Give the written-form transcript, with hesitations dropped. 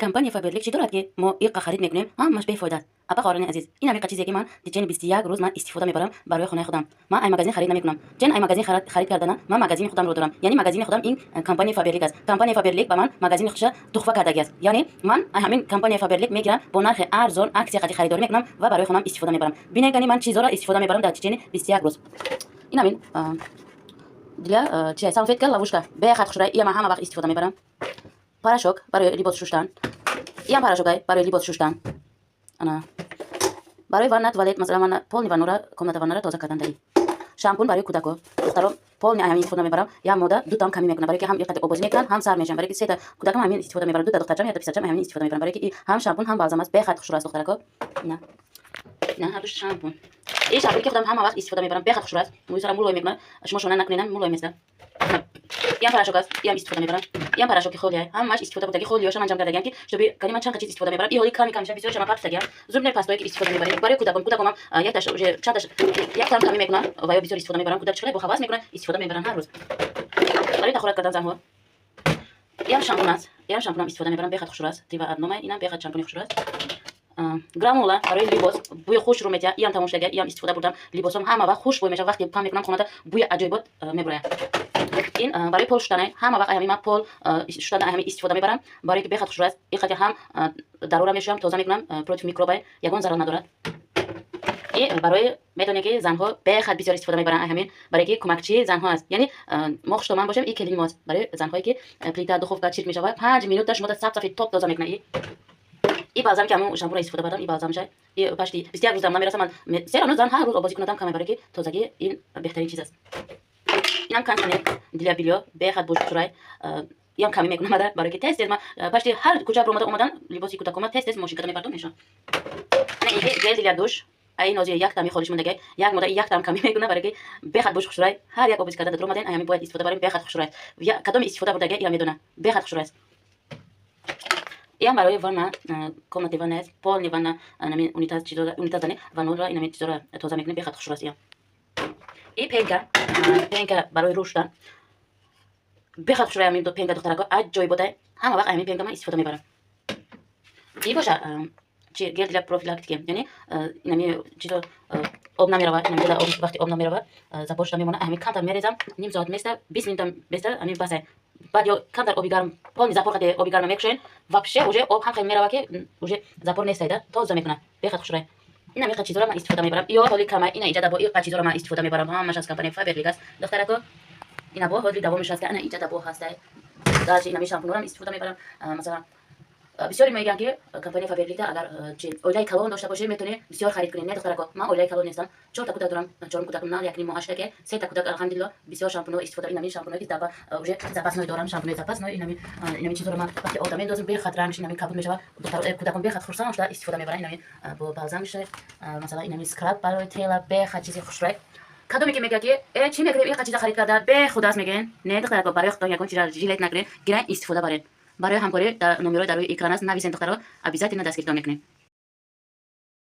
کمپانی فابرلیک چی دارد که ما ایقا خرید میکنیم همش بی‌فایده است. اپا قارن عزیز این همین چیزی که من دیگه 21 روز من استفاده میبرم برای خانه خودم. من ای مغازین خرید نمیکنم. چون ای مغازین خرید کردن من مغازین خودم رو دارم. یعنی مغازین خودم این کمپانی فابرلیک است. کمپانی فابرلیک به من مغازین خودش تحفه کرده است. یعنی من همین کمپانی فابرلیک میگیرم با نرخ ارزان عکس قطعی خریداری میکنم و برای خودم استفاده میبرم. ببینید یعنی من چیزا را استفاده میبرم در چین 21 روز. این همین دیگه چه سانفیت لوشکا به خاطر شده ای من همه وقت استفاده میبرم. پاراشوک برای لباس شستن. این پاراشوکای برای لباس شستن. انا برای ورنه توالت مثلا من پول نیوانورا کمنت ورنه تازه کردن داری. شامپون برای کودکو دخترم پول نه همین استفاده میبرم یا مودا دو تام کمی میکنم برای که هم یقت آبازی میکنن هم سر میشن برای که سه تا کودکم همین استفاده میبرم دو تا دخترم یا تا پسرم همین استفاده میبرم برای که هم شامپون هم بالزام است به خاطر خوشرو است دخترکو نه هر دوش شامپون این شامپون که خودم هم وقت استفاده میبرم به خاطر خوشرو است میذارم مولای میکنم شما شونه نکنین مولای میذارم یام پاراشوک است یام استفاده میبرم یام پاراشوک خولیه همش استفاده بودگی خولیوش انجام دادم که شبیه کنی من چند چیز استفاده میبرم این حالی کمی کمی بسیار شما پاس تگیام زوم نه پاستوی که استفاده میبرم برای کودکم هم یک تاش چندش یک تام کمی میکنم و یا بسیار استفاده میبرم کودک چقدر با خواص میکنه استفاده میبرم هر روز برای تخورات کردن زنها یام شامپون است یام شامپون استفاده میبرم به خاطر خوشرو است دیو ادنامه اینم به خاطر شامپون خوشرو است گرامولا برای لباس بوی خوش رو میده یام تماشا یام استفاده بردم لباسم همه وقت خوش بوی میشه وقتی پام میکنم خونه بوی عجیب میبره این برای پول شدن همه وقت همین من پول شدن همین استفاده میبرم برای که بخاطر خوش است این خاطر هم ضروره میشم تازه میکنم پروتئین میکروب یگان ضرر ندارد این برای میدونی که زنها بخاطر بسیار استفاده میبرن همین برای که کمکچی زنها است یعنی ما خوش من باشم این کلیم ماست برای زنهایی که پلیتا دخوف چیت میشه 5 مینوت شما تا صف توپ تازه میکنه این بالزام که همون شامپو استفاده کردم این بالزام شه این پشتی 21 روز نمیرسم من سه روز هر روز آبازی کنم کمی برای که تازگی این بهترین چیز است اینم کانسانی دیلا بیلیو به خاطر بوش شرای یام کمی میکنم برای که تست من پشتی هر کوچه برام اومدن لباسی کودکم تست ماشین کردم میبردم میشم نه این گل دیلا دوش این نوزی یک تامی خودش مونده که یک مدت یک تام کمی میکنه برای که به خاطر بوش شرای هر یک آبازی کردن در اومدن همین باید استفاده برای به خاطر شرای یا کدام استفاده بوده که یا میدونه به خاطر شرای این برای ورنا کمت ورنا پول نیوانا نمی اونیتاز چیزا اونیتاز دانی ورنا این نمی چیزا تازه میکنه به خاطر خوشرسی این پنکا برای روشتن به خاطر خوشرسی همین دو پنکا دخترکا از جای بوده همه وقت همین پنکا من استفاده میبرم این باشه چی گل دیلا پروفیلاکتیک یعنی این نمی چیزا آب نمیره نمی دیلا وقتی آب نمیره زبورش میمونه همین کانتر میریزم نیم ساعت میسته 20 منوت میسته همین بسه بعد یا کانتر آبی گرم پول زپور خاطر آبی گرم میکشین واپشه اوجه آب هم خیلی میره که اوجه زپور نیستیده تازه میکنه به خاطر خوشرسی این همین چیزا رو من استفاده میبرم یا حالی کما این ایجاد با این چیزا رو من استفاده میبرم همش از کمپانی فابرلیک است دخترکو اینا با حالی دوامش هست که انا ایجاد با هسته داش اینا میشم پنورم استفاده میبرم مثلا بسیاری میگن که کمپانی فابرلیک اگر چی اولای کلون داشته باشه میتونه بسیار خرید کنین نه دخترکو من اولای کلون نیستم 4 تا کودک دارم 4 کودک نه یک نیم ماهش که 3 تا کودک الحمدلله بسیار شامپو استفاده این همین شامپو که دابا اوجه زپاس نوی دارم شامپو زپاس نوی این همین چیزا رو من وقتی آدم اندازم به خاطر همین همین کابل میشه دختر کودکم به خاطر خرسان شده استفاده میبرن این همین با بالزام میشه مثلا این همین اسکراب برای تیل به خاطر چیز خوشرای کدومی که میگه که چی میگه این چیزا خرید کرده به خداست میگن نه دخترکو برای خدا یکون چیزا ژیلت نگیرین گیرن استفاده برای همکاری در نمره در روی اکران است نویسین دخترها ابیزات اینا دستگیر میکنین